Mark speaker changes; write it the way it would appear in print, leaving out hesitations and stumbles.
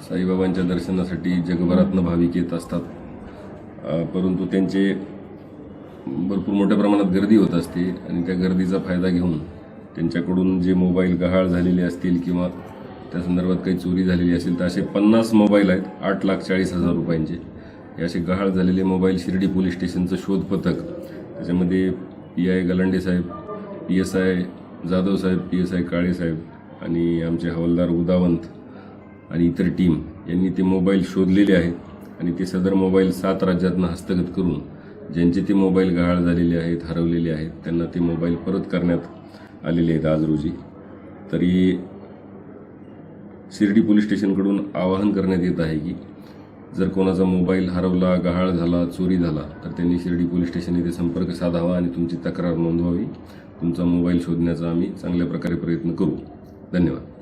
Speaker 1: साईबाबांच्या दर्शनासाठी जगभरातून भाविक येत असतात, परंतु त्यांचे भरपूर मोठ्या प्रमाणात गर्दी होत असते आणि त्या गर्दीचा फायदा घेऊन त्यांच्याकडून जे मोबाईल गहाळ झालेले असतील किंवा त्या संदर्भात काही चोरी झालेली असेल तर असे 50 मोबाईल आहेत 8,40,000 रुपयांचे. हे असे गहाळ झालेले मोबाईल शिर्डी पोलीस स्टेशनचं शोध पथक, त्याच्यामध्ये PI गलांडे साहेब, PSI जाधव साहेब, PSI काळे साहेब आणि आमचे हवालदार उदावंत आणि इतर टीम यांनी ते मोबाईल शोधलेले आहेत आणि ते सदर मोबाईल 7 राज्यातून हस्तगत करून ज्यांचे ते मोबाईल गहाळ झालेले आहेत, हरवलेले आहेत, त्यांना ते मोबाईल परत करण्यात आलेले आहेत आज रोजी. तरी शिर्डी पोलीस स्टेशनकडून आवाहन करण्यात येत आहे की जर कोणाचा मोबाईल हरवला, गहाळ झाला, चोरी झाला तर त्यांनी शिर्डी पोलीस स्टेशन येथे संपर्क साधावा आणि तुमची तक्रार नोंदवावी. तुमचा मोबाईल शोधण्याचा आम्ही चांगल्या प्रकारे प्रयत्न करू. धन्यवाद.